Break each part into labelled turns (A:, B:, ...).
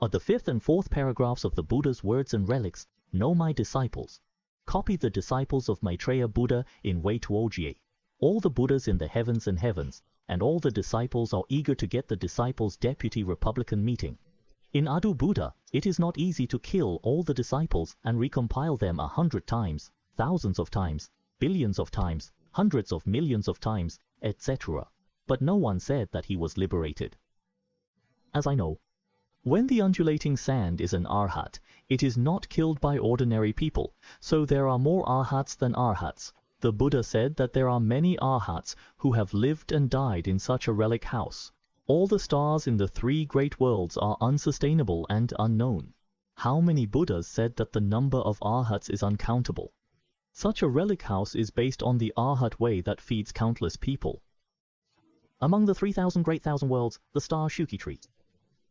A: are the 5th and 4th paragraphs of the Buddha's words and relics. Know my disciples. Copy the disciples of Maitreya Buddha in Way to Ojie. All the Buddhas in the heavens and all the disciples are eager to get the disciples' deputy Republican meeting. In Adu Buddha, it is not easy to kill all the disciples and recompile them 100 times, thousands of times, billions of times, hundreds of millions of times, etc. But no one said that he was liberated. As I know, when the undulating sand is an arhat, it is not killed by ordinary people, so there are more arhats than arhats. The Buddha said that there are many arhats who have lived and died in such a relic house. All the stars in the 3 great worlds are unsustainable and unknown. How many Buddhas said that the number of arhats is uncountable? Such a relic house is based on the arhat way that feeds countless people. Among the 3,000 great thousand worlds, the star Shuki tree.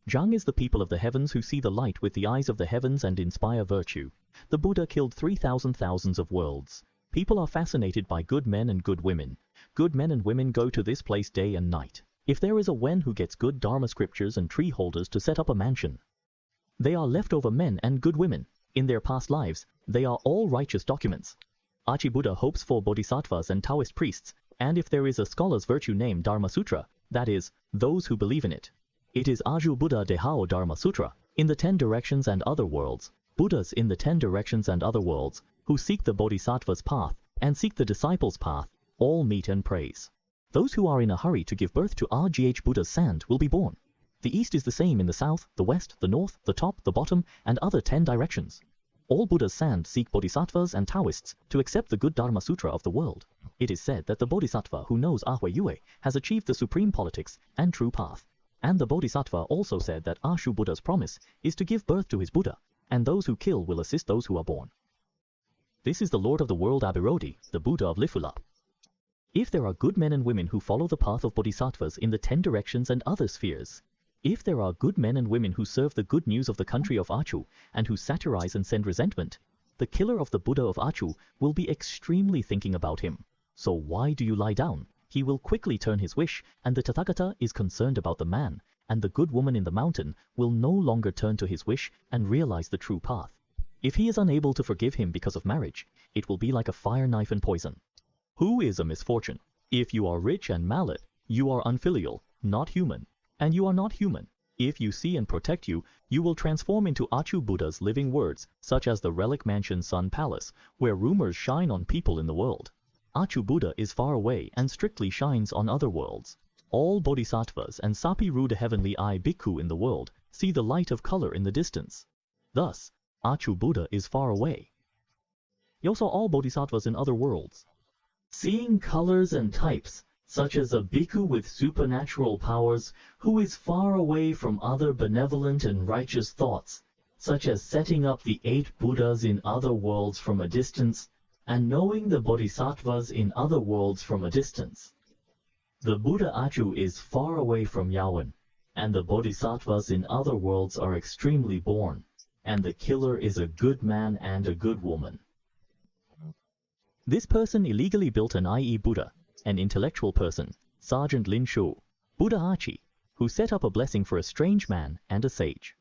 A: Jung is the people of the heavens who see the light with the eyes of the heavens and inspire virtue. The Buddha killed 3,000 thousands of worlds. People are fascinated by good men and good women. Good men and women go to this place day and night. If there is a Wen who gets good Dharma scriptures and tree holders to set up a mansion, they are leftover men and good women. In their past lives, they are all righteous documents. Achi Buddha hopes for bodhisattvas and Taoist priests, and if there is a scholar's virtue named Dharma Sutra, that is, those who believe in it. It is Aju Buddha Dehao Dharma Sutra, in the 10 directions and other worlds, Buddhas in the 10 directions and other worlds, who seek the bodhisattva's path, and seek the disciples' path, all meet and praise. Those who are in a hurry to give birth to RGH Buddha's sand will be born. The east is the same in the south, the west, the north, the top, the bottom, and other 10 directions. All Buddha's sand seek bodhisattvas and Taoists to accept the good Dharma Sutra of the world. It is said that the bodhisattva who knows Ahwe Yue has achieved the supreme politics and true path. And the bodhisattva also said that Ashu Buddha's promise is to give birth to his Buddha, and those who kill will assist those who are born. This is the Lord of the world Abhirodhi, the Buddha of Lifula. If there are good men and women who follow the path of bodhisattvas in the 10 directions and other spheres, if there are good men and women who serve the good news of the country of Achu and who satirize and send resentment, the killer of the Buddha of Achu will be extremely thinking about him. So why do you lie down? He will quickly turn his wish, and the Tathagata is concerned about the man, and the good woman in the mountain will no longer turn to his wish and realize the true path. If he is unable to forgive him because of marriage, it will be like a fire knife and poison. Who is a misfortune? If you are rich and mallet, you are unfilial, not human, and you are not human. If you see and protect you, you will transform into Achu Buddha's living words, such as the relic mansion Sun Palace, where rumors shine on people in the world. Achu Buddha is far away and strictly shines on other worlds. All bodhisattvas and Sapi Ruda Heavenly Eye Bhikkhu in the world see the light of color in the distance. Thus, Achu Buddha is far away. Also all bodhisattvas in other worlds, seeing colors and types, such as a bhikkhu with supernatural powers who is far away from other benevolent and righteous thoughts, such as setting up the 8 Buddhas in other worlds from a distance, and knowing the bodhisattvas in other worlds from a distance. The Buddha Achu is far away from Yawan, and the bodhisattvas in other worlds are extremely born, and the killer is a good man and a good woman. This person illegally built an IE Buddha, an intellectual person, Sergeant Lin Shu, Buddha Achi, who set up a blessing for a strange man and a sage.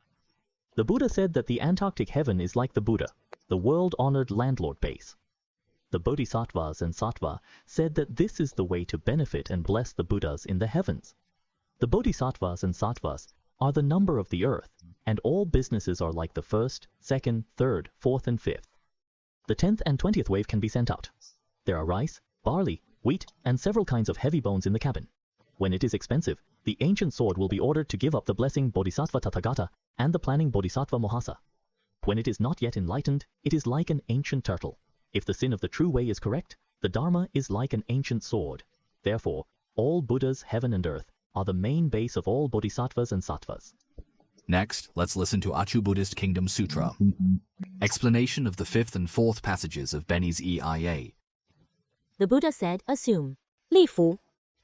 A: The Buddha said that the Antarctic heaven is like the Buddha, the world-honored landlord base. The Bodhisattvas and Sattva said that this is the way to benefit and bless the Buddhas in the heavens. The Bodhisattvas and Sattvas are the number of the earth, and all businesses are like the 1st, 2nd, 3rd, 4th, and 5th. The 10th and 20th wave can be sent out. There are rice, barley, wheat, and several kinds of heavy bones in the cabin. When it is expensive, the ancient sword will be ordered to give up the blessing Bodhisattva Tathagata and the planning Bodhisattva Mohasa. When it is not yet enlightened, it is like an ancient turtle. If the sin of the true way is correct, the Dharma is like an ancient sword. Therefore, all Buddhas, heaven and earth, are the main base of all Bodhisattvas and Sattvas.
B: Next, let's listen to Achu Buddhist Kingdom Sutra. Explanation of the 5th and 4th passages of Benny's EIA.
C: The Buddha said, assume, Li Fu,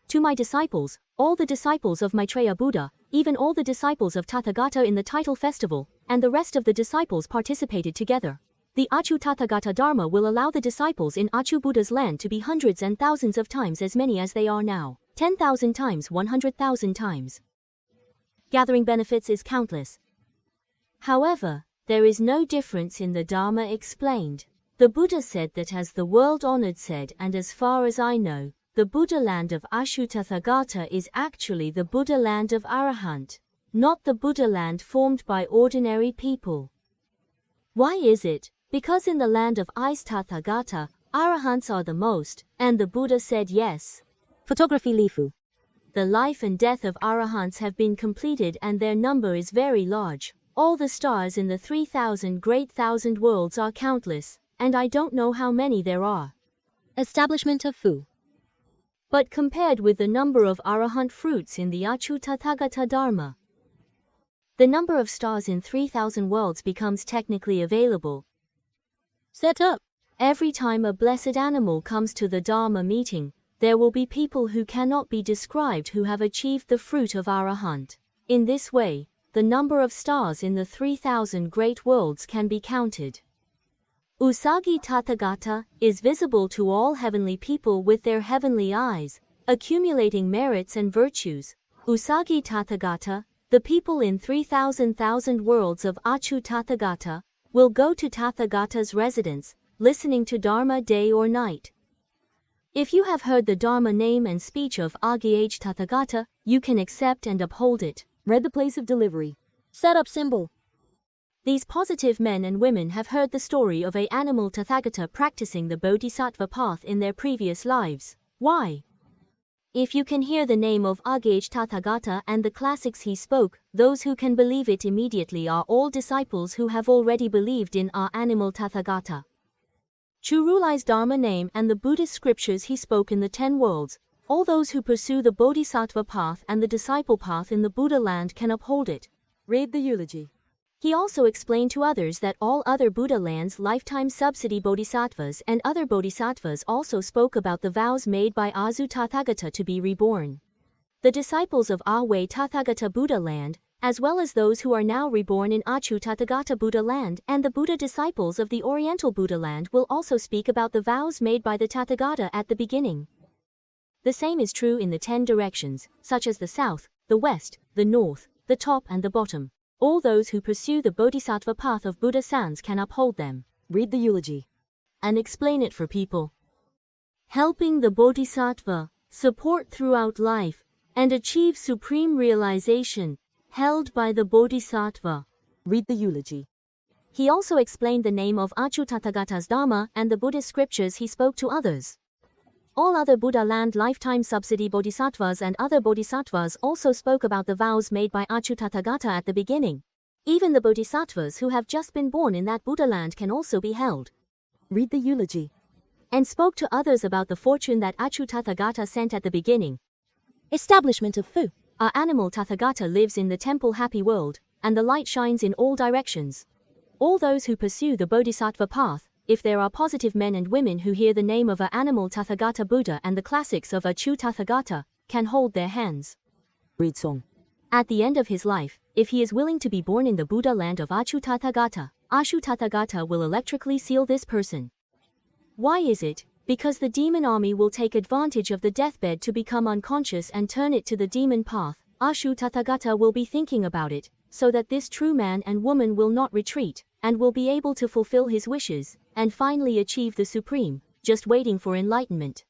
C: to my disciples, all the disciples of Maitreya Buddha, even all the disciples of Tathagata in the title festival, and the rest of the disciples participated together. The Achu Tathagata Dharma will allow the disciples in Achu Buddha's land to be hundreds and thousands of times as many as they are now, 10,000 times, 100,000 times. Gathering benefits is countless. However, there is no difference in the Dharma explained. The Buddha said that as the world honored said, and as far as I know, the Buddha land of Ashutatthagata is actually the Buddha land of Arahant, not the Buddha land formed by ordinary people. Why is it? Because in the land of Tathagata, Arahants are the most, and the Buddha said yes.
D: Photography Lifu.
C: The life and death of Arahants have been completed and their number is very large. All the stars in the 3,000 great thousand worlds are countless, and I don't know how many there are.
D: Establishment of Fu.
C: But compared with the number of Arahant fruits in the Achyutathagata Dharma, the number of stars in 3,000 worlds becomes technically available.
D: Set up.
C: Every time a blessed animal comes to the Dharma meeting, there will be people who cannot be described who have achieved the fruit of Arahant. In this way, the number of stars in the 3,000 great worlds can be counted. Usagi Tathagata is visible to all heavenly people with their heavenly eyes, accumulating merits and virtues. Usagi Tathagata, the people in 3,000 worlds of Achyutathagata, will go to Tathagata's residence, listening to Dharma day or night. If you have heard the Dharma name and speech of Aghayage Tathagata, you can accept and uphold it.
D: Read the place of delivery. Set up symbol.
C: These positive men and women have heard the story of a animal Tathagata practicing the Bodhisattva path in their previous lives. Why? If you can hear the name of Aghayage Tathagata and the classics he spoke, those who can believe it immediately are all disciples who have already believed in our animal Tathagata. Churulai's Dharma name and the Buddhist scriptures he spoke in the 10 worlds, all those who pursue the Bodhisattva path and the disciple path in the Buddha land can uphold it.
D: Read the eulogy.
C: He also explained to others that all other Buddha lands lifetime subsidy bodhisattvas and other bodhisattvas also spoke about the vows made by Azu Tathagata to be reborn. The disciples of Awe Tathagata Buddha land, as well as those who are now reborn in Achu Tathagata Buddha land and the Buddha disciples of the Oriental Buddha land will also speak about the vows made by the Tathagata at the beginning. The same is true in the 10 directions, such as the south, the west, the north, the top and the bottom. All those who pursue the Bodhisattva path of Buddha sans can uphold them.
D: Read the eulogy.
C: And explain it for people. Helping the Bodhisattva, support throughout life, and achieve supreme realization, held by the Bodhisattva.
D: Read the eulogy.
C: He also explained the name of Achyutathagata's Dharma and the Buddhist scriptures he spoke to others. All other Buddha land lifetime subsidy bodhisattvas and other bodhisattvas also spoke about the vows made by Achyutathagata at the beginning. Even the bodhisattvas who have just been born in that Buddha land can also be held.
D: Read the eulogy.
C: And spoke to others about the fortune that Achyutathagata sent at the beginning.
D: Establishment of Fu.
C: Our animal Tathagata lives in the temple happy world, and the light shines in all directions. All those who pursue the bodhisattva path, if there are positive men and women who hear the name of our animal Tathagata Buddha and the classics of Achu Tathagata, can hold their hands.
D: Read song.
C: At the end of his life, if he is willing to be born in the Buddha land of Achu Tathagata, Ashu Tathagata will electrically seal this person. Why is it? Because the demon army will take advantage of the deathbed to become unconscious and turn it to the demon path. Ashu Tathagata will be thinking about it, so that this true man and woman will not retreat, and will be able to fulfill his wishes, and finally achieve the supreme, just waiting for enlightenment.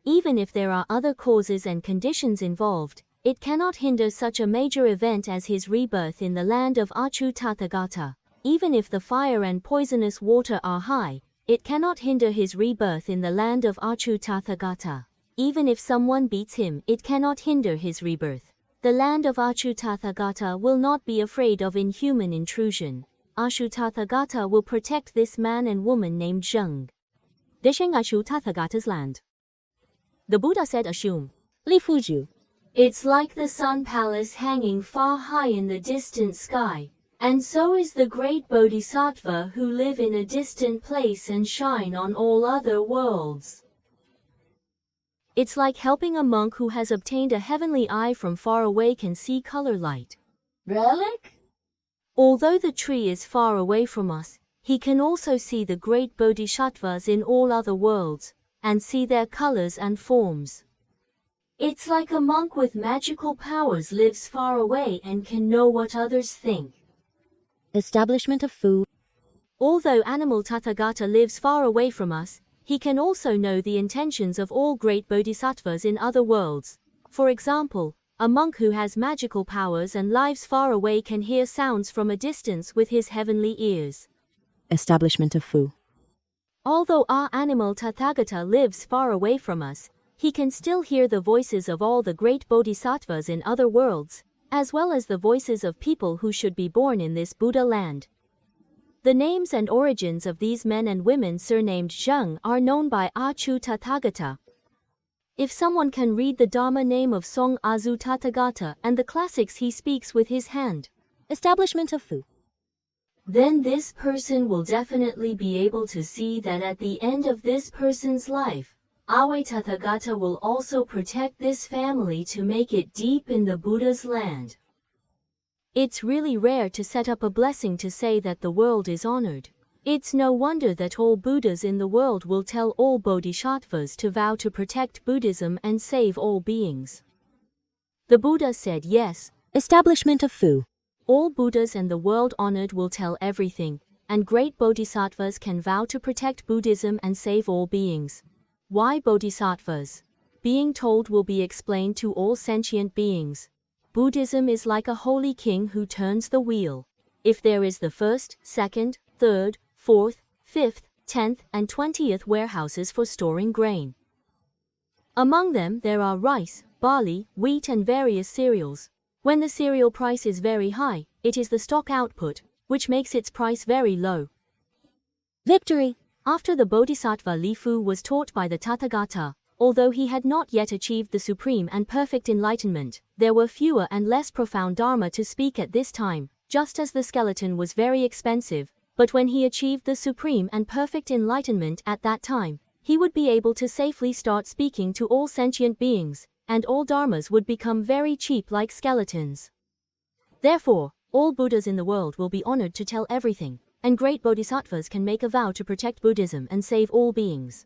C: Even if there are other causes and conditions involved, it cannot hinder such a major event as his rebirth in the land of Achu Tathagata. Even if the fire and poisonous water are high, it cannot hinder his rebirth in the land of Achu Tathagata. Even if someone beats him, it cannot hinder his rebirth. The land of Achu Tathagata will not be afraid of inhuman intrusion. Ashu Tathagata will protect this man and woman named Zheng. Dishing Ashu Tathagata's land. The Buddha said Ashum.
D: Li Fuju.
C: It's like the sun palace hanging far high in the distant sky, and so is the great Bodhisattva who live in a distant place and shine on all other worlds. It's like helping a monk who has obtained a heavenly eye from far away can see color light. Relic? Although the tree is far away from us, he can also see the great bodhisattvas in all other worlds, and see their colors and forms. It's like a monk with magical powers lives far away and can know what others think.
D: Establishment of food.
C: Although animal Tathagata lives far away from us, he can also know the intentions of all great bodhisattvas in other worlds. For example, a monk who has magical powers and lives far away can hear sounds from a distance with his heavenly ears.
D: Establishment of food.
C: Although our animal Tathagata lives far away from us, he can still hear the voices of all the great bodhisattvas in other worlds, as well as the voices of people who should be born in this Buddha land. The names and origins of these men and women surnamed Zheng are known by Achu Tathagata. If someone can read the Dharma name of Song Azu Tathagata and the classics he speaks with his hand,
D: Establishment of food.
C: then this person will definitely be able to see that at the end of this person's life, Awe Tathagata will also protect this family to make it deep in the Buddha's land. It's really rare to set up a blessing to say that the world is honored. It's no wonder that all Buddhas in the world will tell all bodhisattvas to vow to protect Buddhism and save all beings. The Buddha said yes.
D: Establishment of food.
C: All Buddhas and the world honored will tell everything, and great bodhisattvas can vow to protect Buddhism and save all beings. Why bodhisattvas? Being told will be explained to all sentient beings. Buddhism is like a holy king who turns the wheel. If there is the first, second, third, fourth, fifth, 10th, and 20th warehouses for storing grain. Among them there are rice, barley, wheat and various cereals. When the cereal price is very high, it is the stock output, which makes its price very low.
D: Victory.
C: After the Bodhisattva Lifu was taught by the Tathagata, although he had not yet achieved the supreme and perfect enlightenment, there were fewer and less profound dharma to speak at this time, just as the skeleton was very expensive, but when he achieved the supreme and perfect enlightenment at that time, he would be able to safely start speaking to all sentient beings, and all dharmas would become very cheap like skeletons. Therefore, all Buddhas in the world will be honored to tell everything, and great bodhisattvas can make a vow to protect Buddhism and save all beings.